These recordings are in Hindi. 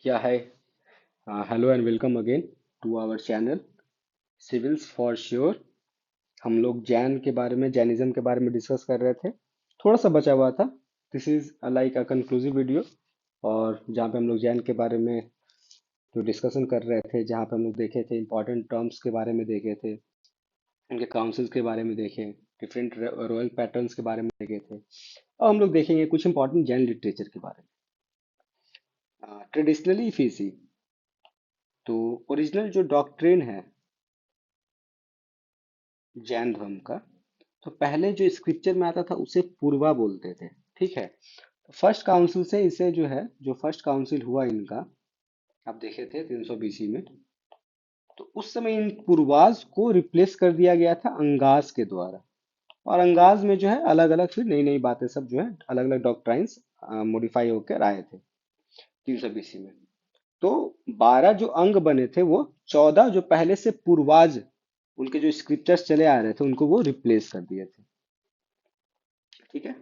Yeah, hi. Hello and welcome again to our channel civils for sure. हम लोग जैनिज्म के बारे में डिस्कस कर रहे थे। थोड़ा सा बचा हुआ था। This is like a conclusive video. और जहाँ पे हम लोग जैन के बारे में जो डिस्कशन कर रहे थे, जहाँ पे हम लोग देखे थे इंपॉर्टेंट टर्म्स के बारे में देखे थे, उनके काउंसिल्स के बारे में देखे, डिफरेंट रॉयल पैटर्न्स के बारे में देखे थे। अब हम लोग देखेंगे कुछ इंपॉर्टेंट जैन लिटरेचर के बारे में। ट्रेडिशनली इफ सी, तो ओरिजिनल जो डॉक्ट्रिन है जैन धर्म का, तो पहले जो स्क्रिप्चर में आता था उसे पूर्वा बोलते थे। ठीक है। फर्स्ट काउंसिल से इसे जो है, जो फर्स्ट काउंसिल हुआ इनका, आप देखे थे 300 बीसी में, तो उस समय इन पूर्वाज को रिप्लेस कर दिया गया था अंगास के द्वारा। और अंगाज में जो है अलग अलग फिर नई नई बातें सब जो है अलग अलग डॉक्ट्राइन्स मॉडिफाई होकर आए थे 300 बीसी में। तो 12 जो अंग बने थे, वो 14 जो पहले से पूर्वाज उनके जो स्क्रिप्चर्स चले आ रहे थे उनको वो रिप्लेस कर दिए थे। ठीक है।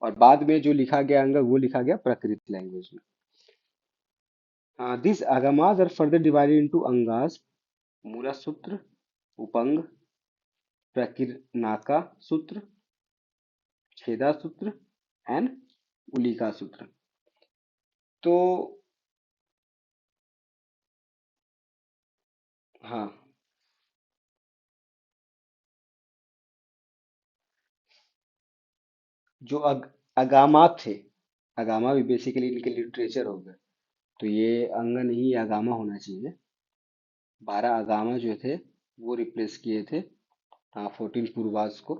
और बाद में जो लिखा गया अंग वो लिखा गया प्राकृत लैंग्वेज में। This Agamas are further divided into Angas: Mula Sutra, Upanga, प्रकीर्णाका सूत्र, छेदा सूत्र एंड उलिका सूत्र। तो हाँ, जो अगामा थे, अगामा भी बेसिकली इनके लिटरेचर हो गए। तो ये अंग नहीं, ये अगामा होना चाहिए। 12 अगामा जो थे वो रिप्लेस किए थे 14 पूर्वास को।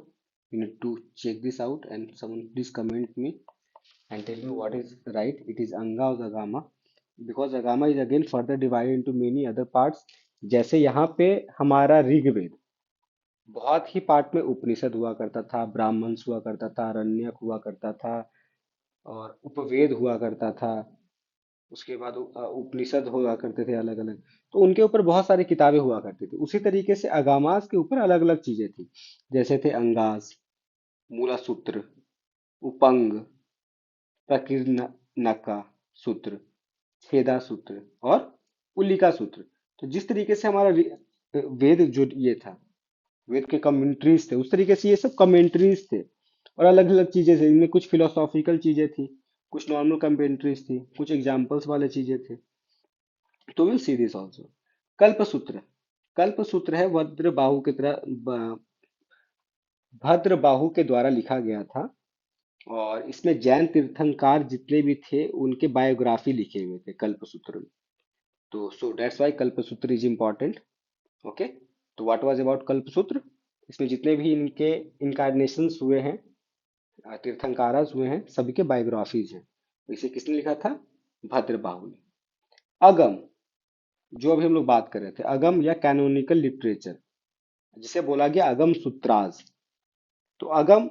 You need to check this out and someone please comment me and tell me what is right. It is anga or agama, because agama is again further divided into many other parts। जैसे यहाँ पे हमारा ऋग्वेद बहुत ही पार्ट में उपनिषद हुआ करता था, ब्राह्मण्स हुआ करता था, अरण्यक हुआ करता था, और उपवेद हुआ करता था। उसके बाद उपनिषद हुआ करते थे अलग अलग। तो उनके ऊपर बहुत सारी किताबें हुआ करती थी। उसी तरीके से अगामास के ऊपर अलग अलग चीजें थी। जैसे थे अंगास, मूला सूत्र, उपंग, प्रकीर्णका सूत्र, छेदा सूत्र और उल्लिका सूत्र। तो जिस तरीके से हमारा वेद जो ये था, वेद के कमेंट्रीज थे, उस तरीके से ये सब कमेंट्रीज थे। और अलग अलग चीजें थी इनमें, कुछ फिलोसॉफिकल चीजें थी, कुछ नॉर्मल कमेंट्रीज थी, कुछ एग्जाम्पल्स वाले चीजें थे। तो विल सी दिस ऑल्सो। कल्प सूत्र, कल्प सूत्र है भद्र बाहु के द्वारा लिखा गया था। और इसमें जैन तीर्थंकार जितने भी थे उनके बायोग्राफी लिखे हुए थे कल्पसूत्र में। तो so that's why Kalpasutra is important. Okay. तो व्हाट वाज अबाउट कल्पसूत्र? इसमें जितने भी इनके इनकारनेशंस हुए हैं, तीर्थंकारास हुए हैं, सभी के बायोग्राफीज हैं। तो इसे किसने लिखा था? भद्रबाहु ने। अगम, जो अभी हम लोग बात कर रहे थे, अगम या कैनोनिकल लिटरेचर, जिसे बोला गया अगम सूत्राज। तो Agam,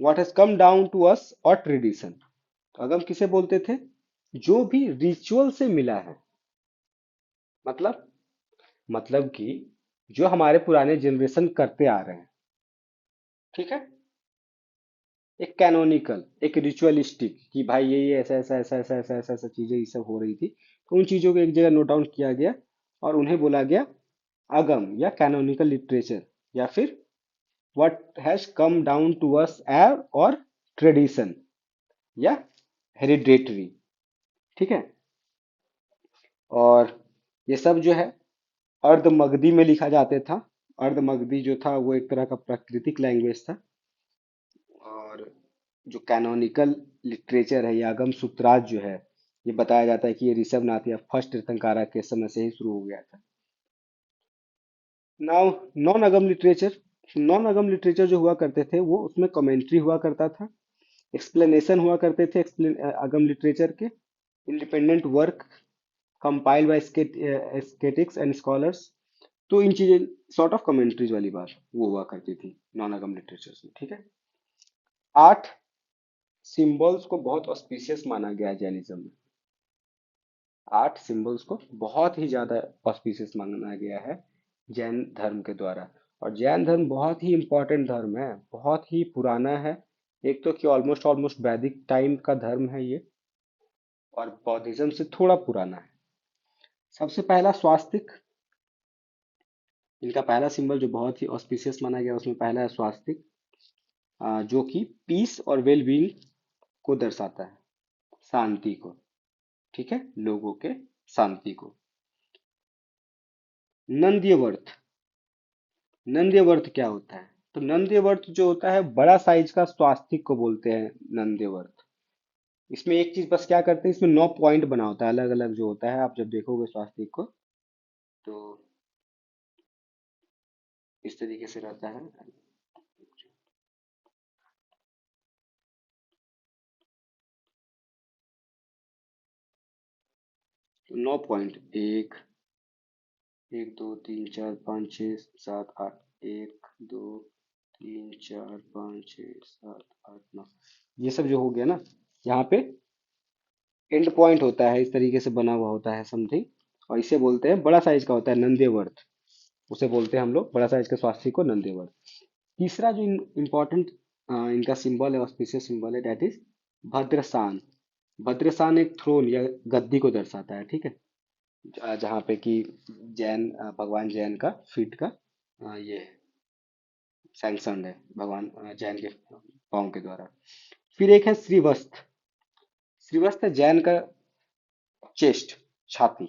what has come down to us our tradition. तो अगम किसे बोलते थे? जो भी रिचुअल से मिला है। मतलब मतलब कि जो हमारे पुराने जनरेशन करते आ रहे हैं। ठीक है। एक कैनोनिकल, एक रिचुअलिस्टिक, कि भाई ये ऐसा ऐसा ऐसा ऐसा ऐसा ऐसा ऐसा चीजें ये सब हो रही थी, तो उन चीजों को एक जगह नोट डाउन किया गया और उन्हें बोला गया आगम या कैनोनिकल लिटरेचर, या फिर what has come down to us uh our tradition या हेरिडेटरी। ठीक है। और ये सब जो है अर्ध मगधी में लिखा जाते था। अर्ध मगधी जो था वो एक तरह का प्राकृतिक लैंग्वेज था। और जो कैनोनिकल लिटरेचर है, या आगम सूत्राज जो है, ये बताया जाता है कि ये ऋषभनाथ या फर्स्ट तीर्थंकारा के समय से ही शुरू हो गया था। नाउ, नॉन अगम लिटरेचर। नॉन अगम लिटरेचर जो हुआ करते थे वो, उसमें कमेंट्री हुआ करता था, एक्सप्लेनेशन हुआ करते थे अगम लिटरेचर के, independent work compiled by ascetics and scholars. तो इन चीजें, सॉर्ट ऑफ कमेंट्रीज वाली बात वो हुआ करती थी नॉन अगम लिटरेचर में। ठीक है। आठ सिंबल्स को बहुत ऑस्पिशियस माना गया है जैनिज्म में। 8 सिंबल्स को बहुत ही ज्यादा ऑस्पिशियस माना गया है जैन धर्म के द्वारा। और जैन धर्म बहुत ही इंपॉर्टेंट धर्म है, बहुत ही पुराना है। एक तो कि ऑलमोस्ट ऑलमोस्ट वैदिक टाइम का धर्म है ये। और बौद्धिज्म से थोड़ा पुराना है। सबसे पहला स्वास्तिक, इनका पहला सिंबल जो बहुत ही ऑस्पिशियस माना गया उसमें पहला है स्वास्तिक, जो कि पीस और वेल बीइंग को दर्शाता है, शांति को। ठीक है, लोगों के शांति को। नंद्यवर्त, नंद्यवर्त क्या होता है? तो नंद्यवर्त जो होता है बड़ा साइज का स्वास्तिक को बोलते हैं नंद्यवर्त। इसमें एक चीज बस क्या करते हैं, इसमें 9 पॉइंट बना होता है अलग अलग जो होता है, आप जब देखोगे स्वास्तिक को तो इस तरीके से रहता है। तो 9 पॉइंट, एक, एक दो तीन चार पाँच छः सात आठ, एक दो तीन चार पाँच छः सात आठ नौ, ये सब जो हो गया ना, यहाँ पे एंड पॉइंट होता है, इस तरीके से बना हुआ होता है समथिंग, और इसे बोलते हैं बड़ा साइज का होता है नंदेवर्त। उसे बोलते हैं हम लोग बड़ा साइज के स्वास्थ्य को नंदेवर्त। तीसरा जो इम्पोर्टेंट इनका सिंबल है, ऑस्पिशियस सिंबल है, डेट इज भद्रसान। भद्रसान एक थ्रोन या गद्दी को दर्शाता है, ठीक है, जहाँ पे कि जैन भगवान जैन का फीट का ये सैंक्शनड है, भगवान जैन के पाँव के द्वारा। फिर एक है श्रीवस्त्र। श्रीवस्त्र जैन का चेस्ट, छाती,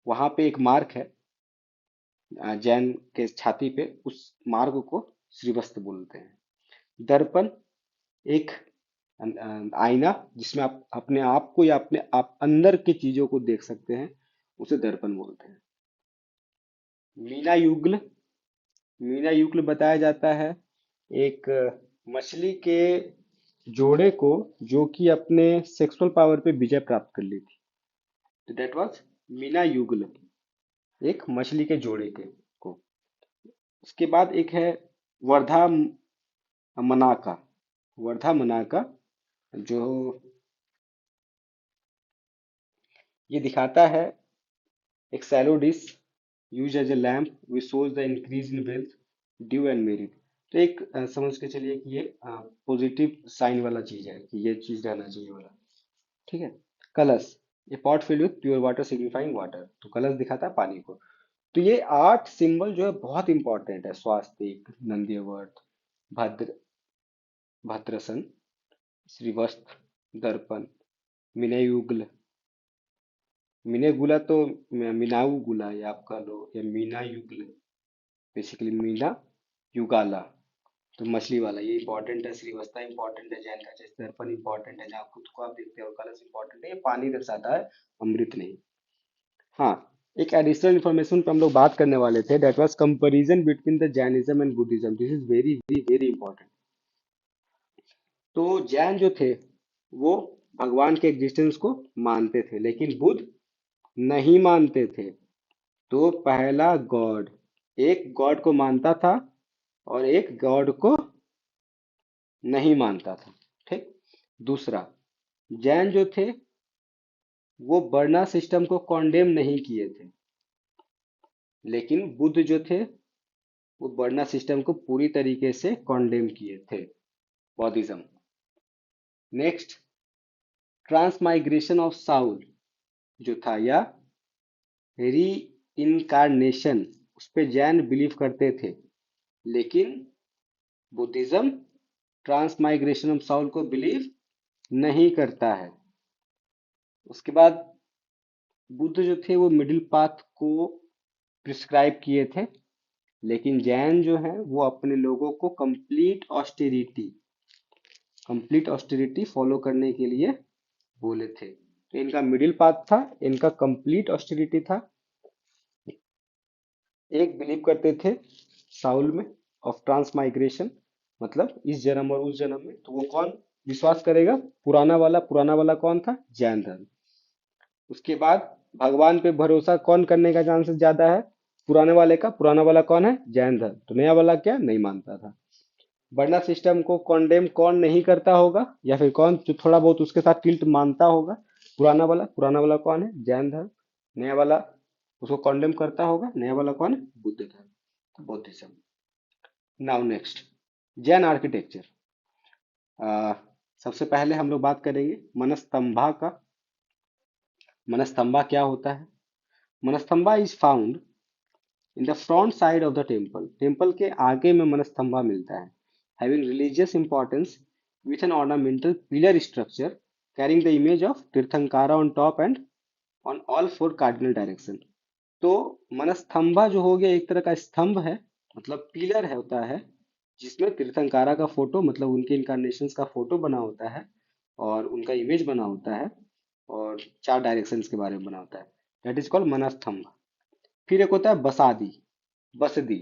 वहां पे एक मार्क है जैन के छाती पे, उस मार्ग को श्रीवस्त्र बोलते हैं। दर्पण, एक आईना जिसमें आप अपने आप को या अपने आप अंदर की चीजों को देख सकते हैं, उसे दर्पण बोलते हैं। मीना युगल, मीना युगल बताया जाता है एक मछली के जोड़े को जो कि अपने सेक्सुअल पावर पे विजय प्राप्त कर ली थी, तो दैट वाज मीना युगल, एक मछली के जोड़े के को। उसके बाद एक है वर्धा मनाका। वर्धा मनाका जो ये दिखाता है एक shallow dish use as a lamp which shows the increase in wealth due and merit. तो एक समझ के चलिए कि ये पॉजिटिव साइन वाला चीज है कि ये चीज रहना चाहिए वाला। ठीक है। कलश, a pot filled with pure water signifying water, तो कलश दिखाता है पानी को। तो ये 8 सिंबल जो है बहुत इंपॉर्टेंट है, स्वास्तिक, नंदीवर्थ, भद्र, भद्रसन, श्रीवस्त्र, दर्पण, मिनयुगल, मिनेगुला तो मीनाऊ गुला या आप कह लो, या मीना युगल, बेसिकली मीना युगाला, तो मछली वाला ये इंपॉर्टेंट है। श्रीवस्ता इंपॉर्टेंट है, जैन का जैसे दर्पण इंपॉर्टेंट है, जहाँ खुद को आप देखते हो, कलश इंपॉर्टेंट है, ये पानी दर्शाता है, अमृत नहीं। हाँ, एक एडिशनल इन्फॉर्मेशन पे हम लोग बात करने वाले थे, that was comparison between the Jainism and Buddhism. This is very very very important. तो जैन जो थे वो भगवान के एग्जिस्टेंस को मानते थे, लेकिन बुद्ध नहीं मानते थे। तो पहला गॉड, एक गॉड को मानता था और एक गॉड को नहीं मानता था। ठीक। दूसरा, जैन जो थे वो वर्णा सिस्टम को कॉन्डेम नहीं किए थे, लेकिन बुद्ध जो थे वो वर्णा सिस्टम को पूरी तरीके से कॉन्डेम किए थे, बौद्धिज्म। नेक्स्ट, ट्रांसमाइग्रेशन ऑफ साउल जो था, या री इनकारनेशन, उस पे जैन बिलीव करते थे, लेकिन बुद्धिज्म ट्रांसमाइग्रेशन ऑफ साउल को बिलीव नहीं करता है। उसके बाद बुद्ध जो थे वो मिडिल पाथ को प्रिस्क्राइब किए थे, लेकिन जैन जो है वो अपने लोगों को कंप्लीट ऑस्टेरिटी फॉलो करने के लिए बोले थे। तो इनका मिडिल पाथ था, इनका कंप्लीट ऑस्टेरिटी था। एक बिलीव करते थे साउल में ऑफ ट्रांसमाइग्रेशन, मतलब इस जन्म और उस जन्म में, तो वो कौन विश्वास करेगा? पुराना वाला कौन था? जैन धर्म। उसके बाद भगवान पे भरोसा कौन करने का चांसेस ज्यादा है? पुराने वाले का। पुराना वाला कौन है? जैन धर्म। तो नया वाला क्या नहीं मानता था। वर्णा सिस्टम को कॉन्डेम कौन नहीं करता होगा, या फिर कौन जो थोड़ा बहुत उसके साथ टिल्ट मानता होगा? पुराना वाला कौन है? जैन धर्म। नया वाला उसको कॉन्डेम करता होगा, नया वाला कौन है? बुद्ध धर्म, Buddhism. Now next, Jain architecture. सबसे पहले हम लोग बात करेंगे मनस्तंभा का। मनस्तंभा क्या होता है? Manastambha is found in the front side of the temple. Temple के आगे में मनस्तंभा मिलता है, having religious importance with an ornamental pillar structure carrying the image of Tirthankara on top and on all four cardinal direction. तो मनस्तंभा जो हो गया एक तरह का स्तंभ है, मतलब पिलर है होता है, जिसमें तीर्थंकारा का फोटो मतलब उनके इनकारनेशंस का फोटो बना होता है और उनका इमेज बना होता है और चार डायरेक्शंस के बारे में बना होता है। That is called Manastambh. फिर एक होता है बसादी, बसदी।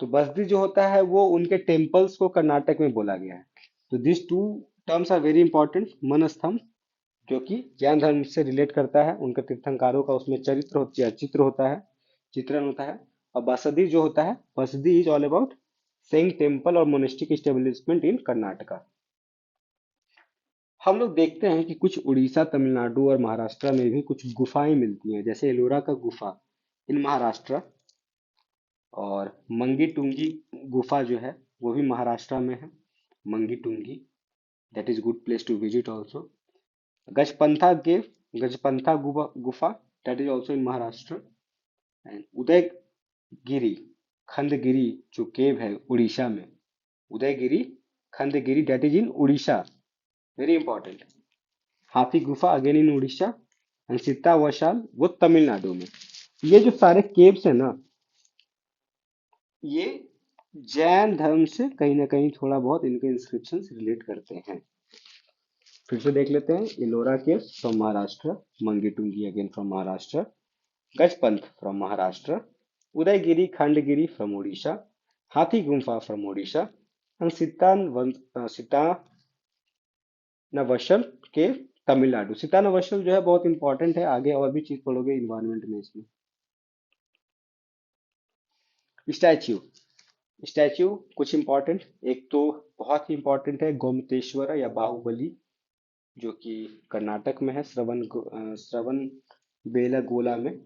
तो बसदी जो होता है वो उनके टेम्पल्स को कर्नाटक में बोला गया है। तो this two terms are very important. Manastambh जो कि जैन धर्म से रिलेट करता है, उनके तीर्थंकारों का उसमें चित्र होता है, चित्रण होता है। और बसदी जो होता है, Basadi is all about saying temple और मोनेस्टिक एस्टेब्लिशमेंट इन कर्नाटका। हम लोग देखते हैं कि कुछ उड़ीसा, तमिलनाडु और महाराष्ट्र में भी कुछ गुफाएं मिलती हैं, जैसे एलोरा का गुफा इन महाराष्ट्र, और मंगी टुंगी गुफा जो है वो भी महाराष्ट्र में है। Mangi Tungi, that is good place to visit also. Gajpantha cave, Gajpantha गुफा, that is also in Maharashtra. And Udayagiri, Khandagiri जो केव है उड़ीसा में, Udayagiri Khandagiri, that is in Orissa, very important. Hathi Gufa again in Orissa. And Sittanavasal वो तमिलनाडु में। ये जो सारे केव्स है ना, ये जैन धर्म से कहीं ना कहीं थोड़ा बहुत इनके इंस्क्रिप्शन रिलेट करते हैं। फिर से देख लेते हैं। Ellora cave from Maharashtra, Mangi Tungi again from Maharashtra, Gajpanth from Maharashtra, Udayagiri Khandagiri from Orissa, Hathi Gumpha from Orissa, and Sittanavasal cave Tamil Nadu. Sittanavasal जो है बहुत इंपॉर्टेंट है, आगे और भी चीज पढ़ोगे इन्वायरमेंट में इसमें। स्टैच्यू, स्टैच्यू कुछ इंपॉर्टेंट, एक तो बहुत ही इंपॉर्टेंट है गोमतेश्वर या बाहुबली, जो कि कर्नाटक में है, श्रवण बेलागोला में।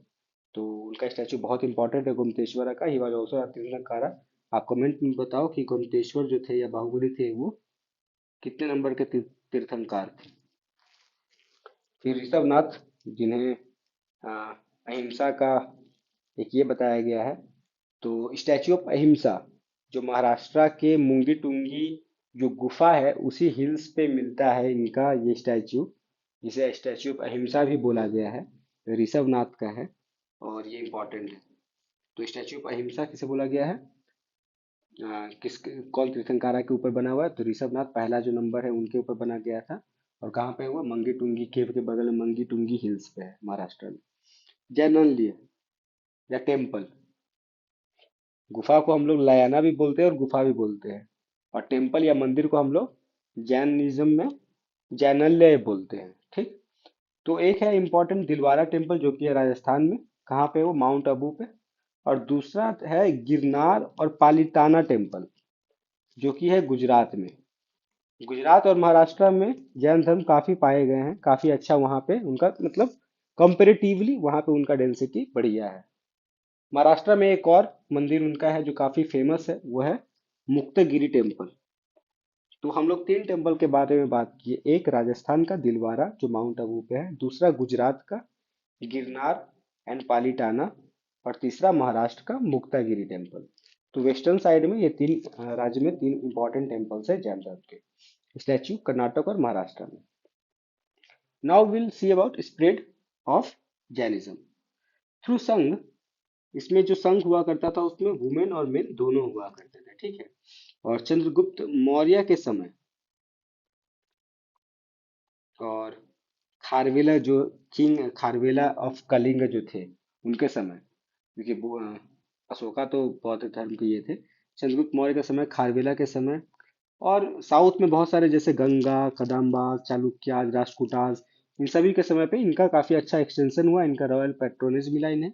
तो उनका स्टैचू बहुत इंपॉर्टेंट है गोमतेश्वर का। He was also Tirthankara. आप कमेंट में बताओ कि गोमतेश्वर जो थे या बाहुबली थे वो कितने नंबर के तीर्थंकार थे। फिर ऋषभनाथ, जिन्हें अहिंसा का एक ये बताया गया है। तो स्टैच्यू ऑफ अहिंसा जो महाराष्ट्र के मुंगी टुंगी जो गुफा है उसी हिल्स पे मिलता है इनका ये स्टैच्यू, जिसे स्टैच्यू ऑफ अहिंसा भी बोला गया है, ऋषभनाथ का है और ये इंपॉर्टेंट है। तो स्टैच्यू ऑफ अहिंसा किसे बोला गया है? किस कौन तीर्थंकारा के ऊपर बना हुआ है? तो ऋषभनाथ पहला जो नंबर है उनके ऊपर बना गया था। और कहाँ पे हुआ? मंगी टुंगी केव के बगल में मंगी टुंगी हिल्स पे है महाराष्ट्र में। जनरली या टेम्पल, गुफा को हम लोग लयाना भी बोलते हैं और गुफा भी बोलते हैं। और टेम्पल या मंदिर को हम लोग जैनिज्म में जैनल्य बोलते हैं। ठीक। तो एक है इंपॉर्टेंट दिलवारा टेम्पल जो कि है राजस्थान में, कहाँ पे? वो माउंट आबू पे। और दूसरा है गिरनार और पालिताना टेम्पल जो कि है गुजरात में। गुजरात और महाराष्ट्र में जैन धर्म काफी पाए गए हैं, काफी अच्छा वहाँ पे उनका मतलब कंपेरेटिवली वहाँ पे उनका डेंसिटी बढ़िया है। महाराष्ट्र में एक और मंदिर उनका है जो काफी फेमस है, वो है मुक्तगिरी टेम्पल। तो हम लोग तीन टेम्पल के बारे में बात किए, एक राजस्थान का दिलवारा जो माउंट आबू पे है, दूसरा गुजरात का गिरनार एंड पालिटाना, और तीसरा महाराष्ट्र का मुक्तागिरी टेम्पल। तो वेस्टर्न साइड में ये तीन राज्य में तीन इंपॉर्टेंट टेम्पल्स है जैन धर्म के, स्टैच्यू कर्नाटक और महाराष्ट्र में। Now will see about spread of Jainism through संघ। इसमें जो संघ हुआ करता था उसमें वुमेन और मेन दोनों हुआ करते थे, ठीक है। और चंद्रगुप्त मौर्य के समय और खारवेला जो किंग खारवेला ऑफ कलिंग जो थे उनके समय, क्योंकि अशोका तो बौद्ध धर्म के ये थे, चंद्रगुप्त मौर्य के समय, खारवेला के समय, और साउथ में बहुत सारे जैसे गंगा, कदम्बा, चालुक्याज, राष्ट्रकूटाज, इन सभी के समय पे इनका काफी अच्छा एक्सटेंशन हुआ, इनका रॉयल पैट्रोनेज मिला इन्हें।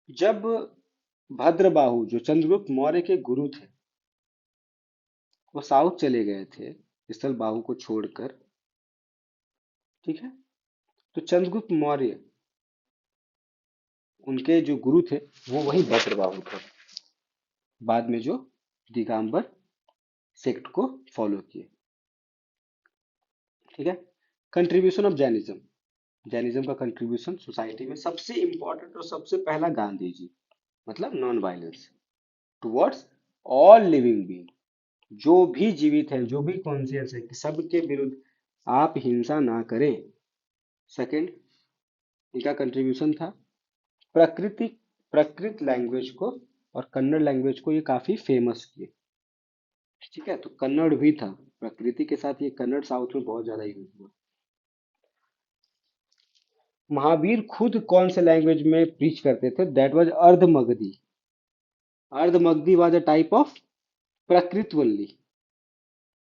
जब भद्रबाहु जो चंद्रगुप्त मौर्य के गुरु थे वो साउथ चले गए थे स्थल बाहु को छोड़कर, ठीक है, तो चंद्रगुप्त मौर्य उनके जो गुरु थे वो वही भद्रबाहु थे, बाद में जो दिगंबर सेक्ट को फॉलो किए, ठीक है। कंट्रीब्यूशन ऑफ जैनिज्म, जैनिज्म का कंट्रीब्यूशन सोसाइटी में सबसे इंपॉर्टेंट और सबसे पहला गांधी जी, मतलब non violence towards all living being, जो भी जीवित है, जो भी कॉन्शियस है, कि सबके विरुद्ध आप हिंसा ना करें। सेकंड, इनका कंट्रीब्यूशन था प्रकृति, प्रकृत लैंग्वेज को और कन्नड़ लैंग्वेज को ये काफी फेमस किए। ठीक है, तो कन्नड़ भी था, प्रकृति के साथ ये कन्नड़ साउथ में बहुत ज्यादा यूज हुआ। महावीर खुद कौन से लैंग्वेज में प्रीच करते थे? That was Ardhamagadhi. Ardhamagadhi was a type of Prakrit वल्ली।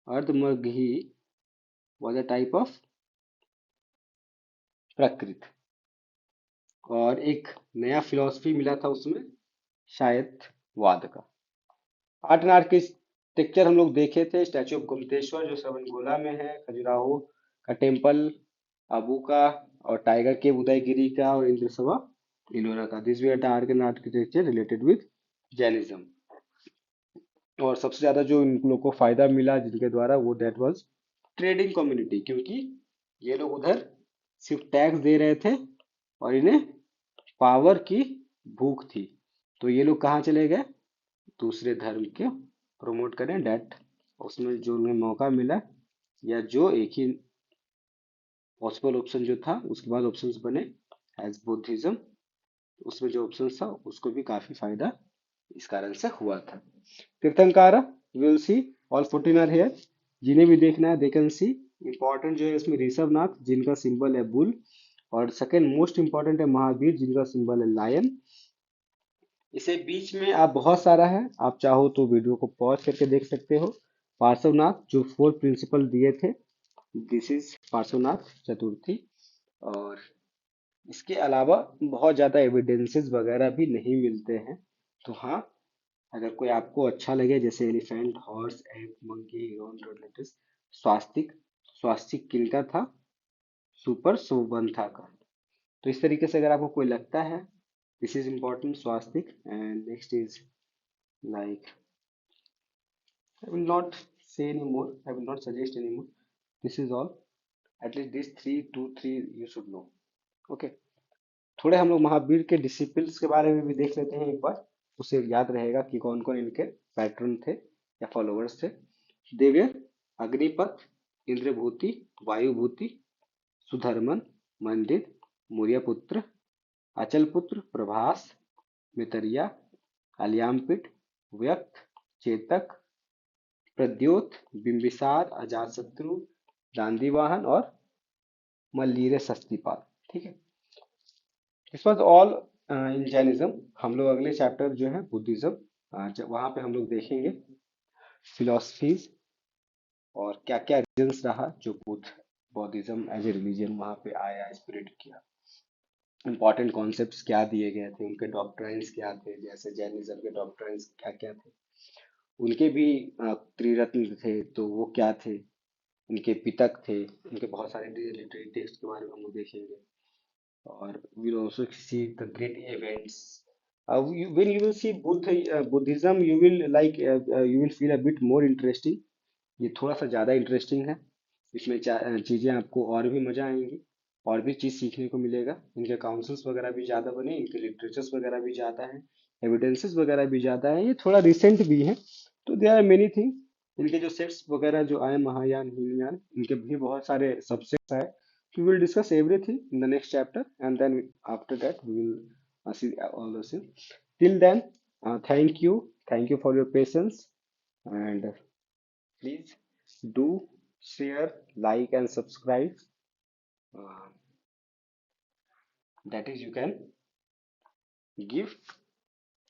Ardhamagahi was a type of Prakrit. और एक नया फिलॉसफी मिला था उसमें, शायद वाद का। आर्ट एंड आर्किटेक्चर हम लोग देखे थे, स्टैचू ऑफ गोमतेश्वर जो श्रवणबेला में है, खजुराहो का टेम्पल, अबू का, और टाइगर केव उदयगिरी का, और इंद्र सभा इलोरा का। This way art and architecture related with Jainism. और सबसे ज्यादा जो इन लोग को फायदा मिला जिनके द्वारा, वो दैट वाज ट्रेडिंग कम्युनिटी, क्योंकि ये लोग उधर सिर्फ टैक्स दे रहे थे और इन्हें पावर की भूख थी। तो ये लोग कहाँ चले गए? दूसरे धर्म के प्रमोट करें, डेट उसमें जो उन्हें मौका मिला, या जो एक ही पॉसिबल ऑप्शन जो था, उसके बाद ऑप्शंस बने एज बुद्धिज्म, उसमें जो ऑप्शन था उसको भी काफी फायदा इस कारण से हुआ था। Tirthankara, will see, all 14 are here, जिन्हें भी देखना है दे कैन सी। इंपॉर्टेंट जो है इसमें ऋषभनाथ जिनका सिंबल है बुल, और सेकंड मोस्ट इंपॉर्टेंट है महावीर जिनका सिंबल है लायन। इसे बीच में आप बहुत सारा है, आप चाहो तो वीडियो को पॉज करके देख सकते हो। पार्श्वनाथ जो 4 प्रिंसिपल दिए थे, दिस इज पार्श्वनाथ चतुर्थी। और इसके अलावा बहुत ज्यादा एविडेंसेस वगैरह भी नहीं मिलते हैं। तो हाँ, अगर कोई आपको अच्छा लगे, जैसे एलिफेंट, हॉर्स, एप, मंकी, हिरन, रोडलेटिस, स्वास्तिक, स्वास्तिक किनका था? सुपर सुबंथा का। तो इस तरीके से अगर आपको कोई लगता है, this is important swastika. And next is like, I will not say anymore. I will not suggest anymore. This is all. At least these three, two, three you should know. Okay. थोड़े हम लोग महावीर के डिसिपल्स के बारे में भी देख लेते हैं एक बार, उसे याद रहेगा कि कौन कौन इनके पैटर्न थे या फॉलोअर्स थे। देव्य, अग्निपथ, इंद्रभूति, वायुभूति, सुधर्मन, मंडित, मौर्यपुत्र, अचलपुत्र, प्रभास, मितरिया, अलियामपिट, व्यक्त, चेतक, प्रद्योत, बिंबिसार, अजातशत्रु, गांधीवाहन और मल्लीर सस्तीपाल। ठीक है, this was all in Jainism. हम लोग अगले चैप्टर जो है बुद्धिज्म, वहां पे हम लोग देखेंगे फिलोसफीज और क्या क्या रीजंस रहा जो Buddha Buddhism as a religion वहां पे आया, स्प्रेड किया। इंपॉर्टेंट कॉन्सेप्ट्स क्या दिए गए थे, उनके डॉक्ट्राइन्स क्या थे, जैसे जैनिज्म के डॉक्ट्राइन्स क्या क्या थे, उनके भी त्रिरत्न थे तो वो क्या थे, उनके पितक थे, उनके बहुत सारे लिटरेरी टेक्स्ट के बारे में हम लोग देखेंगे। और we'll also see the great events. When you will see Buddhism, you will you will feel a bit more interesting. ये थोड़ा सा ज़्यादा इंटरेस्टिंग है। इसमें चीज़ें आपको और भी मज़ा आएंगी, और भी चीज़ सीखने को मिलेगा। इनके काउंसिल्स वगैरह भी ज़्यादा बने, इनके लिटरेचर्स वगैरह भी ज़्यादा हैं, एविडेंसेस वगैरह भी ज़्यादा हैं, ये थोड़ा रिसेंट भी है। तो देयर आर मेनी थिंग। इनके जो सेट्स वगैरह जो आए, महायान, हीनयान, इनके भी बहुत सारे सबसेट्स आए। We will discuss everything in the next chapter, and then after that we will see all those things. Till then, thank you for your patience, and please do share, like, and subscribe. Uh, that is, you can give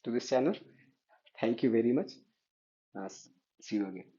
to this channel. Thank you very much. See you again.